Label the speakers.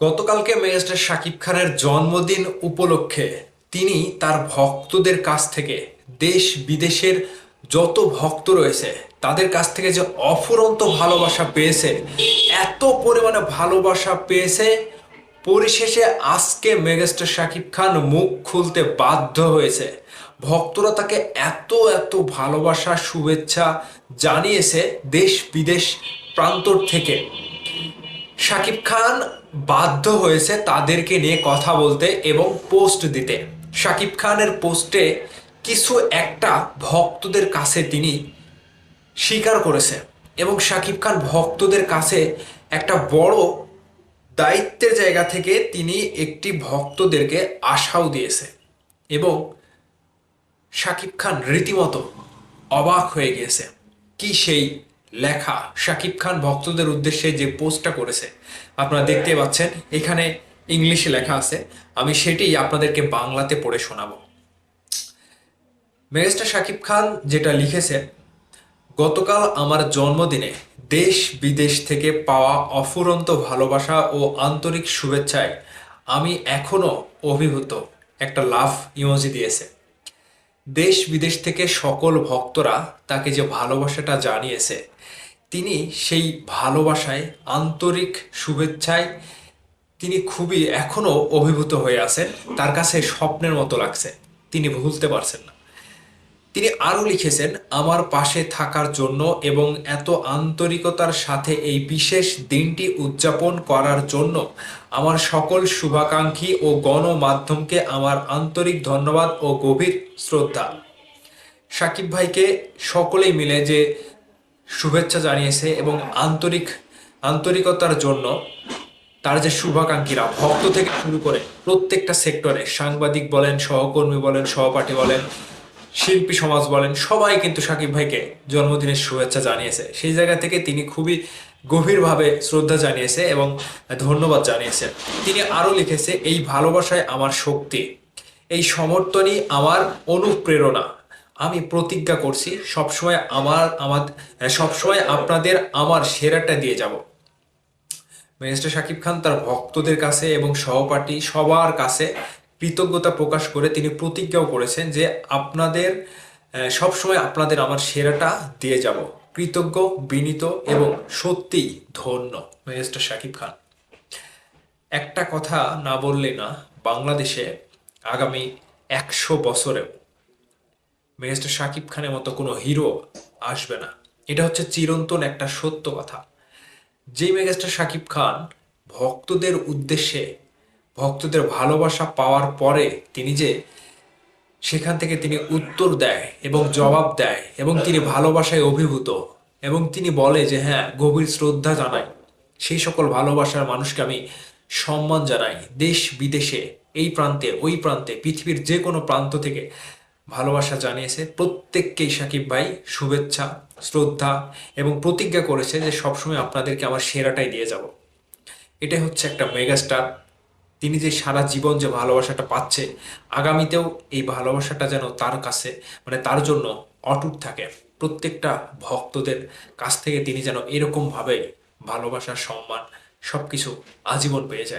Speaker 1: গতকালকে মেগাস্টার শাকিব খানের জন্মদিন উপলক্ষে তিনি তার ভক্তদের কাছ থেকে দেশ বিদেশের যত ভক্ত রয়েছে তাদের কাছ থেকে যে অফুরন্ত ভালোবাসা পেয়েছে, এত পরিমাণে ভালোবাসা পেয়েছে, পরিশেষে আজকে মেগাস্টার শাকিব খান মুখ খুলতে বাধ্য হয়েছে। ভক্তরা তাকে এত এত ভালোবাসা শুভেচ্ছা জানিয়েছে দেশ বিদেশ প্রান্তর থেকে। শাকিব খান বাধ্য হয়েছে তাদেরকে নিয়ে কথা বলতে এবং পোস্ট দিতে। শাকিব খানের পোস্টে কিছু একটা ভক্তদের কাছে তিনি স্বীকার করেছে এবং শাকিব খান ভক্তদের কাছে একটা বড় দায়িত্বের জায়গা থেকে তিনি একটি ভক্তদেরকে আশাও দিয়েছে এবং শাকিব খান রীতিমতো অবাক হয়ে গিয়েছে। কি সেই লেখা! শাকিব খান ভক্তদের উদ্দেশ্যে যে পোস্টটা করেছে আপনারা দেখতে পাচ্ছেন, এখানে ইংলিশে লেখা আছে, আমি সেটি আপনাদেরকে বাংলাতে পড়ে শোনাবো। মেগাস্টার শাকিব খান যেটা লিখেছে, গতকাল আমার জন্মদিনে দেশ বিদেশ থেকে পাওয়া অফুরন্ত ভালোবাসা ও আন্তরিক শুভেচ্ছায় আমি এখনো অভিভূত। একটা লাভ ইমোজি দিয়েছে। দেশ বিদেশ থেকে সকল ভক্তরা তাকে যে ভালোবাসাটা জানিয়েছে, তিনি সেই ভালোবাসায় আন্তরিক শুভেচ্ছায় তিনি খুবই এখনো অভিভূত হয়ে আছেন। তার কাছে স্বপ্নের মতো লাগছে, তিনি ভুলতে পারছেন না। তিনি আরও লিখেছেন, আমার পাশে থাকার জন্য এবং এত আন্তরিকতার সাথে এই বিশেষ দিনটি উদযাপন করার জন্য আমার সকল শুভাকাঙ্ক্ষী ও গণমাধ্যমকে আমার আন্তরিক ধন্যবাদ ও গভীর শ্রদ্ধা। শাকিব ভাইকে সকলেই মিলে যে শুভেচ্ছা জানিয়েছে এবং আন্তরিকতার জন্য তার যে শুভাকাঙ্ক্ষীরা ভক্ত থেকে শুরু করে প্রত্যেকটা সেক্টরে, সাংবাদিক বলেন, সহকর্মী বলেন, সহপাঠী বলেন, শিল্পী সমাজ বলেন, সবাই কিন্তু শাকিব ভাইকে জন্মদিনের শুভেচ্ছা জানিয়েছে। সেই জায়গা থেকে তিনি খুবই গভীরভাবে শ্রদ্ধা জানিয়েছে এবং ধন্যবাদ জানিয়েছে। তিনি আরও লিখেছে, এই ভালোবাসায় আমার শক্তি, এই সমর্থনই আমার অনুপ্রেরণা। আমি প্রতিজ্ঞা করছি সবসময় আপনাদের আমার সেরাটা দিয়ে যাব। মিস্টার শাকিব খান তার ভক্তদের কাছে এবং সহপাঠী সবার কাছে কৃতজ্ঞতা প্রকাশ করে তিনি প্রতিজ্ঞাও করেছেন যে সবসময় আপনাদের আমার সেরাটা দিয়ে যাব। কৃতজ্ঞ, বিনীত এবং সত্যিই ধন্য মিস্টার শাকিব খান। একটা কথা না বললে না, বাংলাদেশে আগামী 100 বছরেও মিস্টার শাকিব খানের মতো কোনো হিরো আসবে না। এটা হচ্ছে চিরন্তন একটা সত্য কথা। যে মেগাস্টার শাকিব খান ভক্তদের উদ্দেশ্যে ভক্তদের ভালোবাসা পাওয়ার পরে তিনি যে সেখান থেকে তিনি উত্তর দেয় এবং জবাব দেয় এবং তিনি ভালোবাসায় অভিভূত এবং তিনি বলে যে হ্যাঁ, গভীর শ্রদ্ধা জানাই, সেই সকল ভালোবাসার মানুষকে আমি সম্মান জানাই। দেশ বিদেশে, এই প্রান্তে ওই প্রান্তে, পৃথিবীর যে কোনো প্রান্ত থেকে ভালোবাসা জানিয়েছে প্রত্যেককেই শাকিব ভাই শুভেচ্ছা, শ্রদ্ধা এবং প্রতিজ্ঞা করেছে যে সবসময় আপনাদেরকে আমার সেরাটাই দিয়ে যাব। এটাই হচ্ছে একটা মেগাস্টার। তিনি যে সারা জীবন যে ভালোবাসাটা পাচ্ছে, আগামীতেও এই ভালোবাসাটা যেন তার কাছে তার জন্য অটুট থাকে। প্রত্যেকটা ভক্তদের কাছ থেকে তিনি যেন এরকমভাবে ভালোবাসা, সম্মান সবকিছু আজীবন পেয়ে যায়।